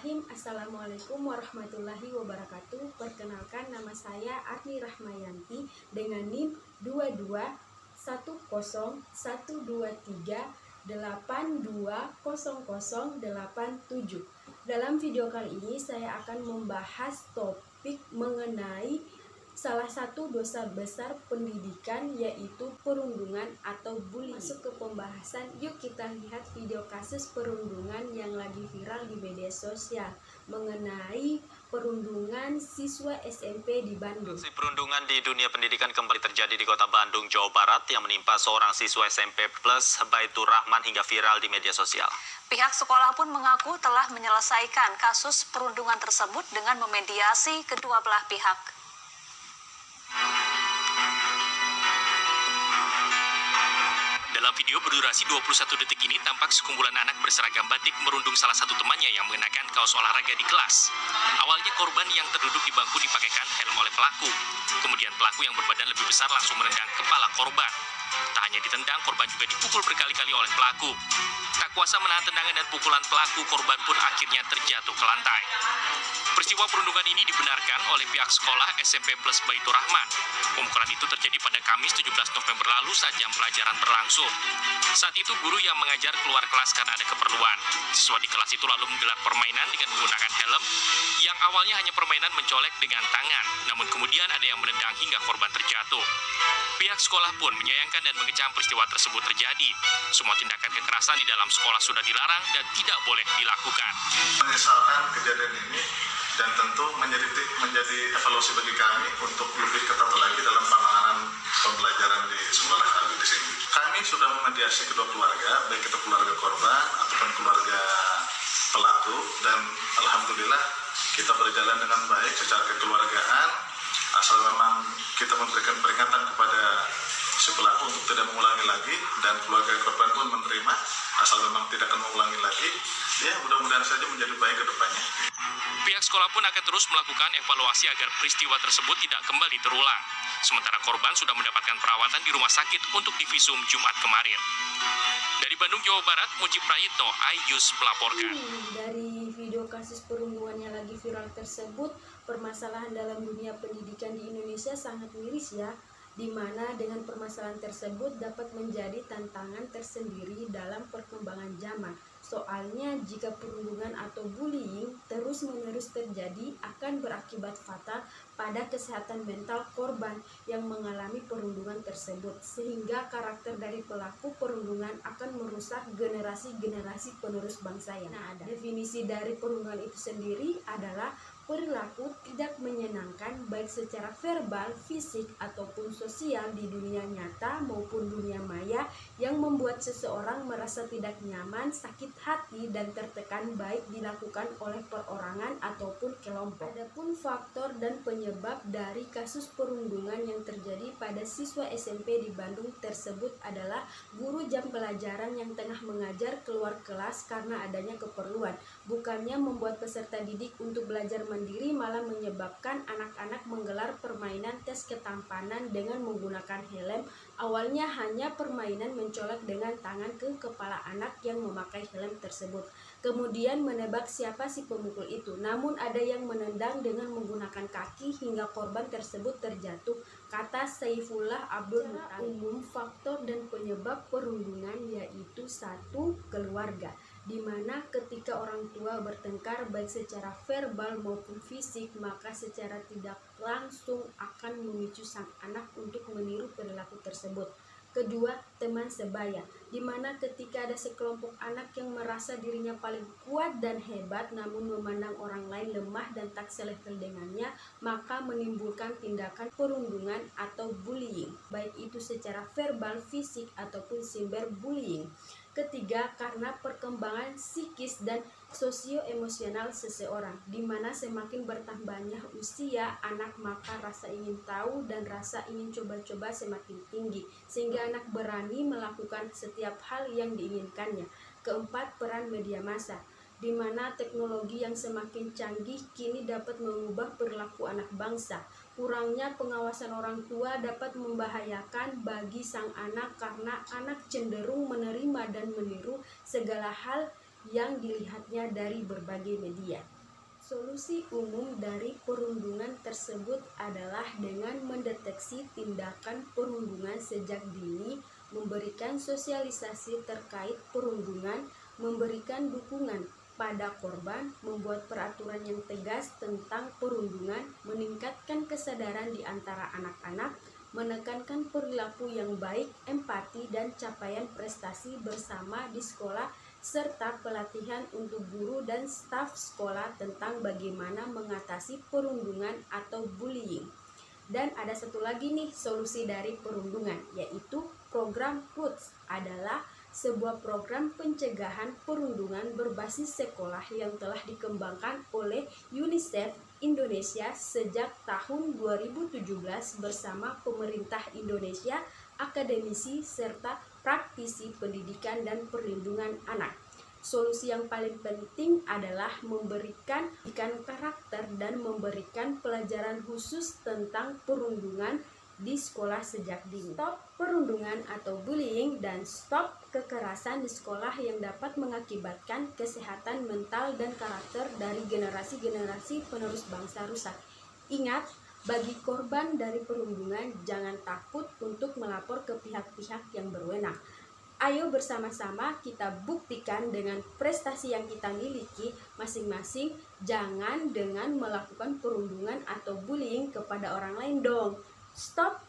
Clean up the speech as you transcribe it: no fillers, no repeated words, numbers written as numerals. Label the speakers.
Speaker 1: Bismillahirrahmanirrahim. Assalamualaikum warahmatullahi wabarakatuh. Perkenalkan, nama saya Arni Rahmayanti dengan NIM 221023820087. Dalam video kali ini saya akan membahas topik mengenai salah satu dosa besar pendidikan, yaitu perundungan atau bullying. Masuk ke pembahasan, yuk kita lihat video kasus perundungan yang lagi viral di media sosial mengenai perundungan siswa SMP di Bandung.
Speaker 2: Aksi perundungan di dunia pendidikan kembali terjadi di kota Bandung, Jawa Barat yang menimpa seorang siswa SMP Plus Baitur Rahman hingga viral di media sosial.
Speaker 3: Pihak sekolah pun mengaku telah menyelesaikan kasus perundungan tersebut dengan memediasi kedua belah pihak.
Speaker 4: Dalam video berdurasi 21 detik ini tampak sekumpulan anak berseragam batik merundung salah satu temannya yang mengenakan kaos olahraga di kelas. Awalnya korban yang terduduk di bangku dipakaikan helm oleh pelaku. Kemudian pelaku yang berbadan lebih besar langsung menendang kepala korban. Tak hanya ditendang, korban juga dipukul berkali-kali oleh pelaku. Tak kuasa menahan tendangan dan pukulan pelaku, korban pun akhirnya terjatuh ke lantai. Peristiwa perundungan ini dibenarkan oleh pihak sekolah SMP Plus Baitur Rahman. Pemukulan itu terjadi pada Kamis 17 November lalu saat jam pelajaran berlangsung. Saat itu guru yang mengajar keluar kelas karena ada keperluan. Siswa di kelas itu lalu menggelar permainan dengan menggunakan helm yang awalnya hanya permainan mencolek dengan tangan, namun kemudian ada yang menendang hingga korban terjatuh. Pihak sekolah pun menyayangkan dan mengecam peristiwa tersebut terjadi. Semua tindakan kekerasan di dalam sekolah sudah dilarang dan tidak boleh dilakukan.
Speaker 5: Menyesalkan kejadian ini dan tentu menjadi evaluasi bagi kami untuk lebih ketat lagi dalam penanganan pembelajaran di sekolah kami di sini. Kami sudah memediasi kedua keluarga, baik itu keluarga korban ataupun keluarga pelaku, dan alhamdulillah kita berjalan dengan baik secara kekeluargaan, asal memang kita memberikan peringatan kepada si pelaku untuk tidak mengulangi lagi, dan keluarga korban pun menerima asal memang tidak akan mengulangi lagi. Ya, mudah-mudahan saja menjadi baik ke depannya.
Speaker 4: Pihak sekolah pun akan terus melakukan evaluasi agar peristiwa tersebut tidak kembali terulang. Sementara korban sudah mendapatkan perawatan di rumah sakit untuk divisum Jumat kemarin. Dari Bandung, Jawa Barat, Muji Prayitno, iNews melaporkan.
Speaker 1: Dari video kasus perundungan yang lagi viral tersebut, permasalahan dalam dunia pendidikan di Indonesia sangat miris ya, di mana dengan permasalahan tersebut dapat menjadi tantangan tersendiri dalam perkembangan zaman. Soalnya jika perundungan atau bullying terus-menerus terjadi akan berakibat fatal pada kesehatan mental korban yang mengalami perundungan tersebut, sehingga karakter dari pelaku perundungan akan merusak generasi-generasi penerus bangsa yang ada. Definisi dari perundungan itu sendiri adalah perilaku tidak menyenangkan baik secara verbal, fisik, ataupun sosial di dunia nyata maupun dunia maya yang membuat seseorang merasa tidak nyaman, sakit hati, dan tertekan baik dilakukan oleh perorangan ataupun kelompok. Adapun faktor dan penyebab dari kasus perundungan yang terjadi pada siswa SMP di Bandung tersebut adalah guru jam pelajaran yang tengah mengajar keluar kelas karena adanya keperluan. Bukannya membuat peserta didik untuk belajar mandiri, malah menyebabkan anak-anak menggelar permainan tes ketampanan dengan menggunakan helm. Awalnya hanya permainan mencolek dengan tangan ke kepala anak yang memakai helm tersebut. Kemudian menebak siapa si pemukul itu. Namun ada yang menendang dengan menggunakan kaki hingga korban tersebut terjatuh, kata Saifullah Abdul Muttalib. Umum faktor dan penyebab perundungan yaitu satu, keluarga, di mana ketika orang tua bertengkar baik secara verbal maupun fisik, maka secara tidak langsung akan memicu sang anak untuk meniru perilaku tersebut. Kedua, teman sebaya, di mana ketika ada sekelompok anak yang merasa dirinya paling kuat dan hebat namun memandang orang lain lemah dan tak selevel dengannya, maka menimbulkan tindakan perundungan atau bullying, baik itu secara verbal, fisik, ataupun cyberbullying. Ketiga, karena perkembangan psikis dan sosio-emosional seseorang, di mana semakin bertambahnya usia anak, maka rasa ingin tahu dan rasa ingin coba-coba semakin tinggi, sehingga anak berani melakukan setiap hal yang diinginkannya. Keempat, peran media massa, di mana teknologi yang semakin canggih kini dapat mengubah perilaku anak bangsa. Kurangnya pengawasan orang tua dapat membahayakan bagi sang anak karena anak cenderung menerima dan meniru segala hal yang dilihatnya dari berbagai media. Solusi umum dari perundungan tersebut adalah dengan mendeteksi tindakan perundungan sejak dini, memberikan sosialisasi terkait perundungan, memberikan dukungan pada korban, membuat peraturan yang tegas tentang perundungan, meningkatkan kesadaran di antara anak-anak, menekankan perilaku yang baik, empati, dan capaian prestasi bersama di sekolah, serta pelatihan untuk guru dan staf sekolah tentang bagaimana mengatasi perundungan atau bullying. Dan ada satu lagi nih solusi dari perundungan, yaitu program PUTS adalah sebuah program pencegahan perundungan berbasis sekolah yang telah dikembangkan oleh UNICEF Indonesia sejak tahun 2017 bersama pemerintah Indonesia, akademisi, serta praktisi pendidikan dan perlindungan anak. Solusi yang paling penting adalah memberikan karakter dan memberikan pelajaran khusus tentang perundungan di sekolah sejak dini. Stop perundungan atau bullying dan stop kekerasan di sekolah yang dapat mengakibatkan kesehatan mental dan karakter dari generasi-generasi penerus bangsa rusak. Ingat, bagi korban dari perundungan, jangan takut untuk melapor ke pihak-pihak yang berwenang. Ayo bersama-sama kita buktikan dengan prestasi yang kita miliki masing-masing, jangan dengan melakukan perundungan atau bullying kepada orang lain dong. Stop